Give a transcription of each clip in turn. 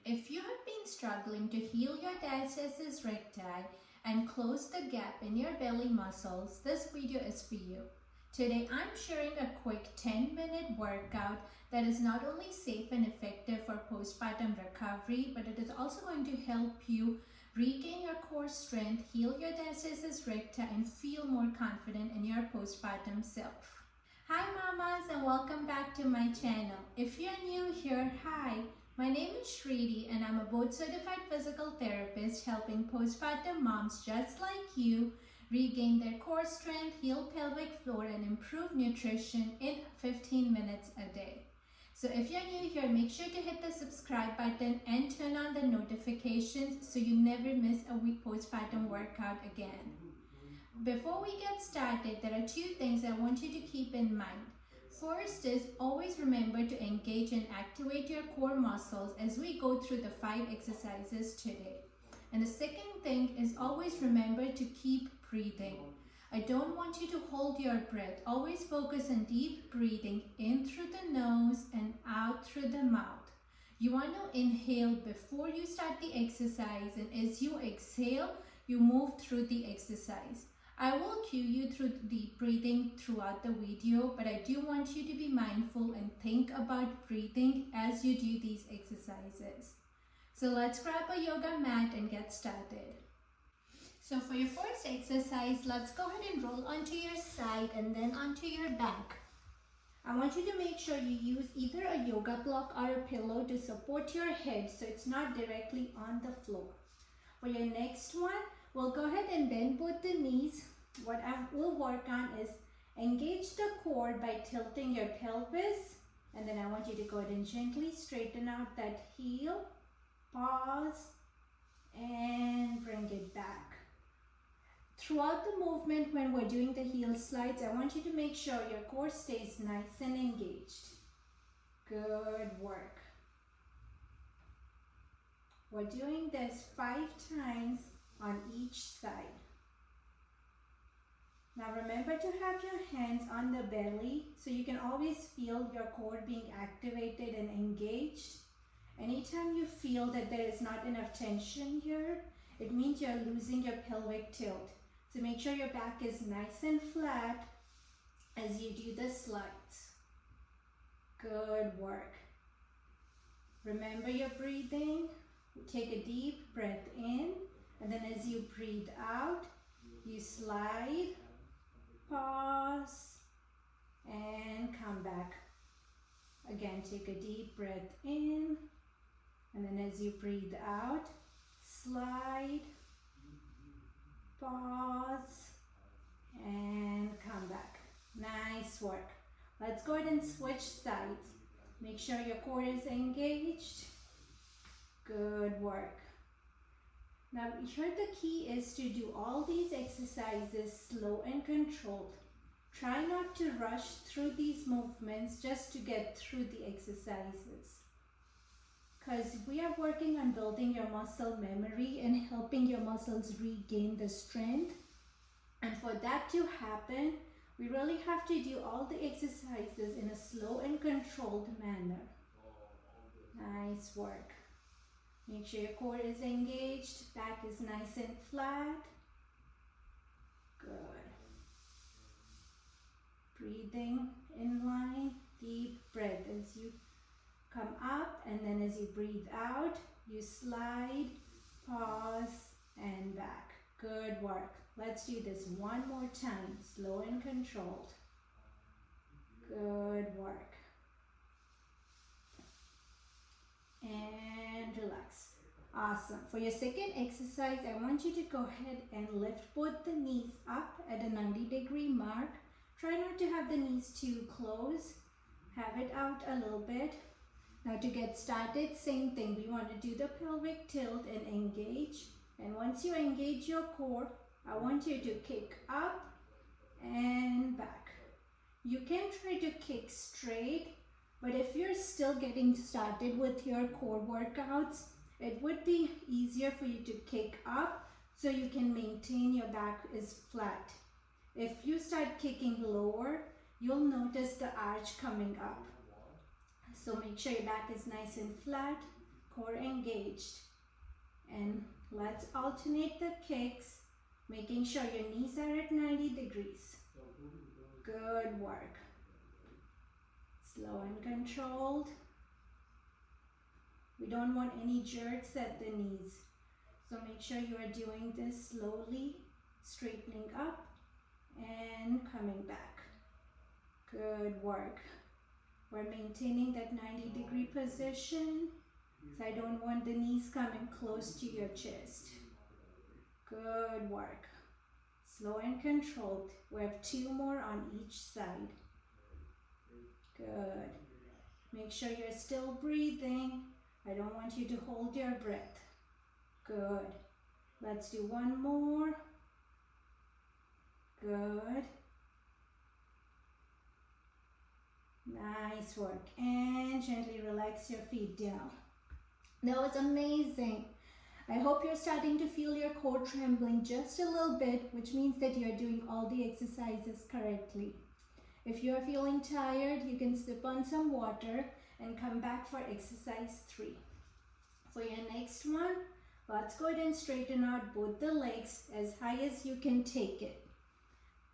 If you have been struggling to heal your diastasis recti and close the gap in your belly muscles, this video is for you. Today I'm sharing a quick 10-minute workout that is not only safe and effective for postpartum recovery, but it is also going to help you regain your core strength, heal your diastasis recti, and feel more confident in your postpartum self. Hi mamas, and welcome back to my channel. If you're new here, hi. My name is Shriti and I'm a board-certified physical therapist helping postpartum moms just like you regain their core strength, heal pelvic floor, and improve nutrition in 15 minutes a day. So if you're new here, make sure to hit the subscribe button and turn on the notifications so you never miss a week postpartum workout again. Before we get started, there are two things I want you to keep in mind. First is always remember to engage and activate your core muscles as we go through the 5 exercises today. And the second thing is always remember to keep breathing. I don't want you to hold your breath. Always focus on deep breathing in through the nose and out through the mouth. You want to inhale before you start the exercise, and as you exhale, you move through the exercise. I will cue you through deep breathing throughout the video, but I do want you to be mindful and think about breathing as you do these exercises. So let's grab a yoga mat and get started. So for your first exercise, let's go ahead and roll onto your side and then onto your back. I want you to make sure you use either a yoga block or a pillow to support your head so it's not directly on the floor. For your next one, we'll go ahead and bend both the knees. What I will work on is engage the core by tilting your pelvis, and then I want you to go ahead and gently straighten out that heel, pause, and bring it back. Throughout the movement when we're doing the heel slides, I want you to make sure your core stays nice and engaged. Good work. We're doing this 5 times on each side. Now remember to have your hands on the belly so you can always feel your core being activated and engaged. Anytime you feel that there is not enough tension here, it means you're losing your pelvic tilt. So make sure your back is nice and flat as you do the slides. Good work. Remember your breathing. Take a deep breath in, and then as you breathe out, you slide, pause, and come back. Again, take a deep breath in, and then as you breathe out, slide, pause, and come back. Nice work. Let's go ahead and switch sides. Make sure your core is engaged. Good work. Now here the key is to do all these exercises slow and controlled. Try not to rush through these movements just to get through the exercises, because we are working on building your muscle memory and helping your muscles regain the strength. And for that to happen, we really have to do all the exercises in a slow and controlled manner. Nice work. Make sure your core is engaged, back is nice and flat. Good. Breathing in line, deep breath as you come up, and then as you breathe out, you slide, pause, and back. Good work. Let's do this one more time, slow and controlled. Good work. And relax. Awesome. For your second exercise, I want you to go ahead and lift both the knees up at a 90-degree mark. Try not to have the knees too close. Have it out a little bit. Now to get started, same thing. We want to do the pelvic tilt and engage. And once you engage your core, I want you to kick up and back. You can try to kick straight, but if you're still getting started with your core workouts, it would be easier for you to kick up so you can maintain your back is flat. If you start kicking lower, you'll notice the arch coming up. So make sure your back is nice and flat. core engaged. And let's alternate the kicks, making sure your knees are at 90 degrees. Good work. Slow and controlled. We don't want any jerks at the knees. So make sure you are doing this slowly, straightening up and coming back. Good work. We're maintaining that 90-degree position. So I don't want the knees coming close to your chest. Good work. Slow and controlled. We have 2 more on each side. Good. Make sure you're still breathing. I don't want you to hold your breath. Good. Let's do 1 more. Good. Nice work. And gently relax your feet down. That was amazing. I hope you're starting to feel your core trembling just a little bit, which means that you're doing all the exercises correctly. If you're feeling tired, you can sip on some water and come back for exercise 3. For your next one, let's go ahead and straighten out both the legs as high as you can take it.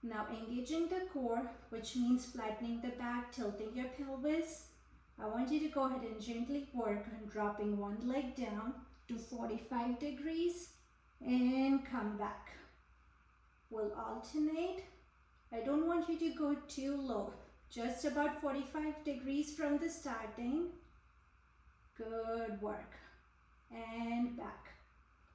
Now engaging the core, which means flattening the back, tilting your pelvis. I want you to go ahead and gently work on dropping one leg down to 45 degrees and come back. We'll alternate. I don't want you to go too low, just about 45 degrees from the starting. Good work. And back.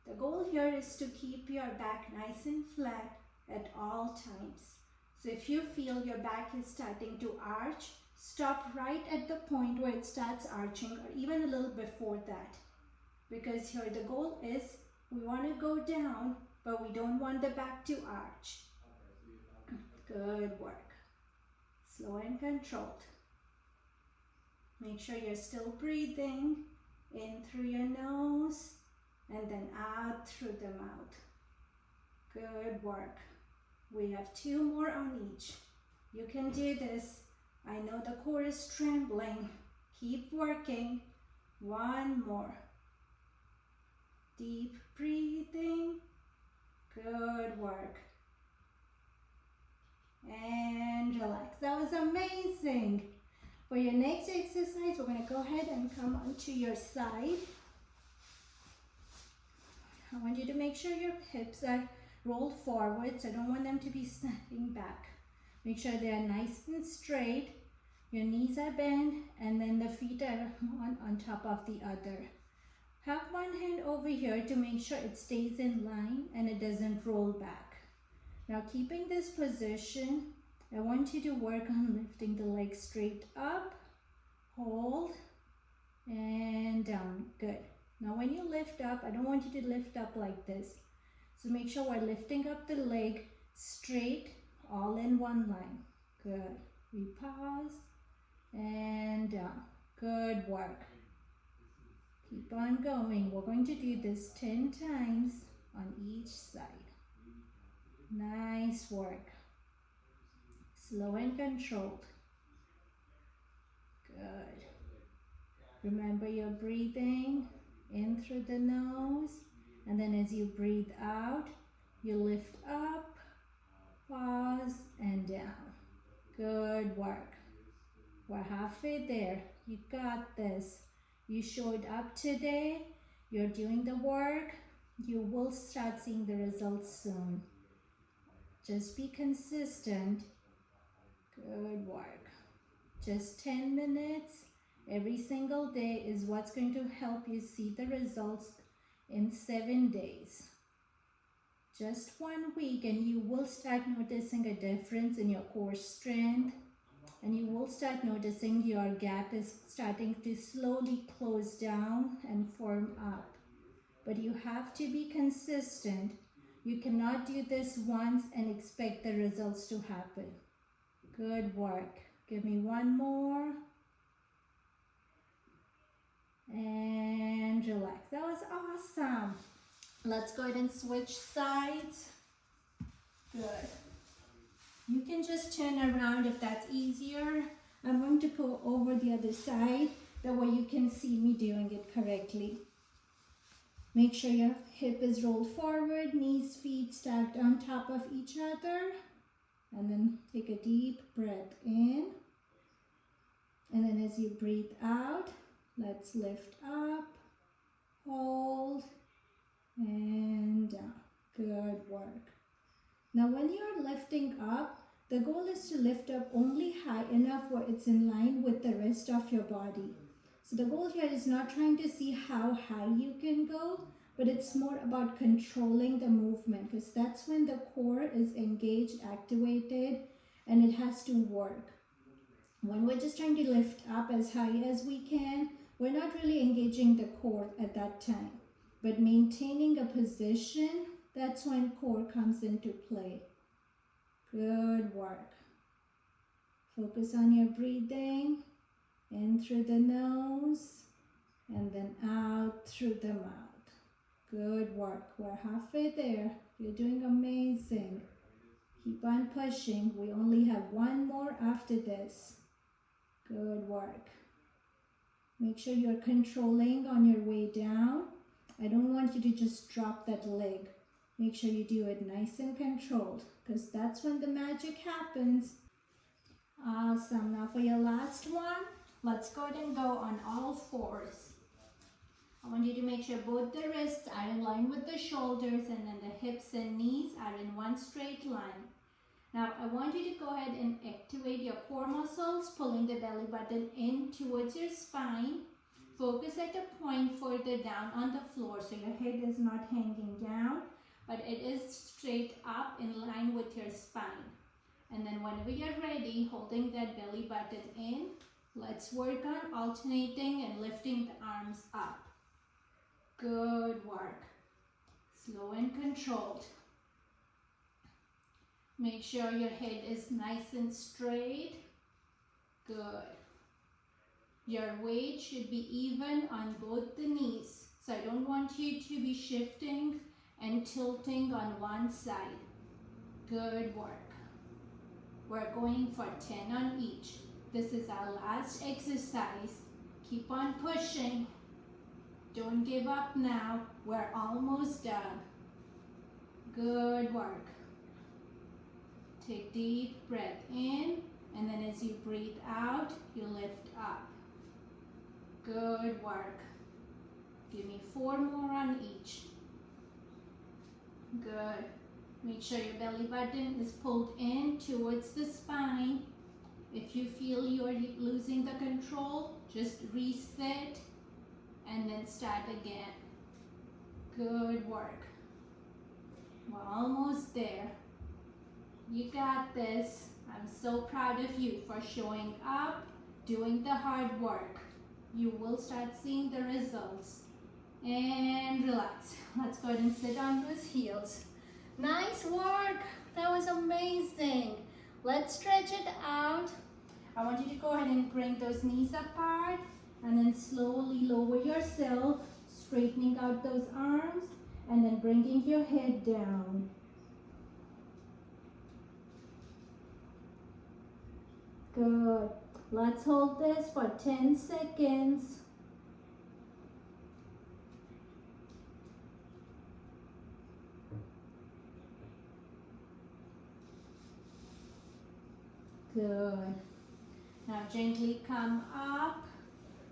The goal here is to keep your back nice and flat at all times. So if you feel your back is starting to arch, stop right at the point where it starts arching, or even a little before that. Because here the goal is we want to go down, but we don't want the back to arch. Good work. Slow and controlled. Make sure you're still breathing in through your nose and then out through the mouth. Good work. We have 2 more on each. You can do this. I know the core is trembling. Keep working. 1 more. Deep breathing. Good work. And relax. That was amazing. For your next exercise, we're going to go ahead and come onto your side. I want you to make sure your hips are rolled forwards. I don't want them to be snapping back. Make sure they are nice and straight. Your knees are bent, and then the feet are one on top of the other. Have one hand over here to make sure it stays in line and it doesn't roll back. Now keeping this position, I want you to work on lifting the legs straight up, hold, and down. Good. Now when you lift up, I don't want you to lift up like this. So make sure we're lifting up the leg straight, all in one line. Good. We pause and down. Good work. Keep on going. We're going to do this 10 times on each side. Nice work. Slow and controlled. Good. Remember you're breathing in through the nose, and then as you breathe out, you lift up, pause, and down. Good work. We're halfway there. You got this. You showed up today. You're doing the work. You will start seeing the results soon. Just be consistent. Good work. Just 10 minutes every single day is what's going to help you see the results in 7 days. Just 1 week and you will start noticing a difference in your core strength, and you will start noticing your gap is starting to slowly close down and form up. But you have to be consistent. You cannot do this once and expect the results to happen. Good work. Give me 1 more. And relax. That was awesome. Let's go ahead and switch sides. Good. You can just turn around if that's easier. I'm going to go over the other side That way you can see me doing it correctly. Make sure your hip is rolled forward, knees, feet stacked on top of each other. And then take a deep breath in. And then as you breathe out, let's lift up, hold, and down. Good work. Now when you're lifting up, the goal is to lift up only high enough where it's in line with the rest of your body. So the goal here is not trying to see how high you can go, but it's more about controlling the movement, because that's when the core is engaged, activated, and it has to work. When we're just trying to lift up as high as we can, we're not really engaging the core at that time. But maintaining a position, that's when core comes into play. Good work. Focus on your breathing. In through the nose and then out through the mouth. Good work. We're halfway there. You're doing amazing. Keep on pushing. We only have one more after this. Good work. Make sure you're controlling on your way down. I don't want you to just drop that leg. Make sure you do it nice and controlled, because that's when the magic happens. Awesome. Now for your last one, let's go ahead and go on all fours. I want you to make sure both the wrists are in line with the shoulders, and then the hips and knees are in one straight line. Now I want you to go ahead and activate your core muscles, pulling the belly button in towards your spine. Focus at a point further down on the floor so your head is not hanging down, but it is straight up in line with your spine. And then whenever you're ready, holding that belly button in, let's work on alternating and lifting the arms up. Good work. Slow and controlled. Make sure your head is nice and straight. Good. Your weight should be even on both the knees. So I don't want you to be shifting and tilting on one side. Good work. We're going for 10 on each. This is our last exercise. Keep on pushing. Don't give up now. We're almost done. Good work. Take deep breath in, and then as you breathe out, you lift up. Good work. Give me 4 more on each. Good. Make sure your belly button is pulled in towards the spine. If you feel you're losing the control, just reset and then start again. Good work. We're almost there. You got this. I'm so proud of you for showing up, doing the hard work. You will start seeing the results. And relax. Let's go ahead and sit on those heels. Nice work. That was amazing. Let's stretch it out. I want you to go ahead and bring those knees apart and then slowly lower yourself, straightening out those arms and then bringing your head down. Good. Let's hold this for 10 seconds. Good. Now gently come up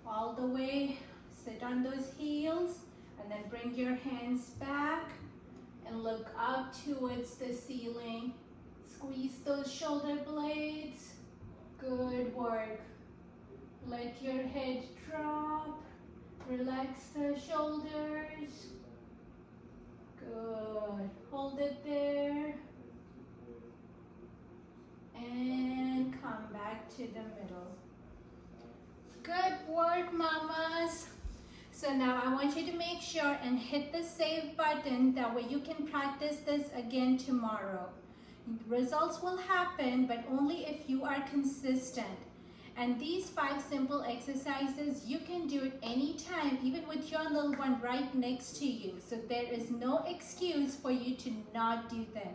all the way. Sit on those heels and then bring your hands back and look up towards the ceiling. Squeeze those shoulder blades. Good work. Let your head drop. Relax the shoulders. Good. Hold it there. And come back to the middle. Good work, mamas. So now I want you to make sure and hit the save button. That way you can practice this again tomorrow. Results will happen, but only if you are consistent. And these 5 simple exercises, you can do it anytime, even with your little one right next to you. So there is no excuse for you to not do them.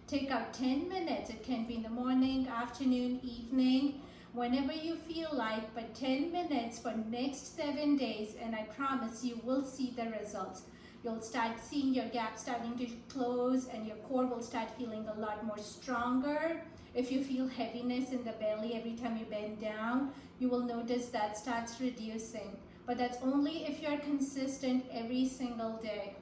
Take out 10 minutes. It can be in the morning, afternoon, evening. whenever you feel like, but 10 minutes for next 7 days, and I promise you will see the results. You'll start seeing your gap starting to close, and your core will start feeling a lot more stronger. If you feel heaviness in the belly every time you bend down, you will notice that starts reducing. But that's only if you're consistent every single day.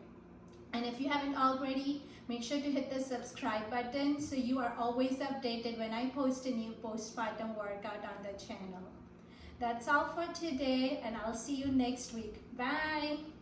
And if you haven't already, make sure to hit the subscribe button so you are always updated when I post a new postpartum workout on the channel. That's all for today, and I'll see you next week. Bye!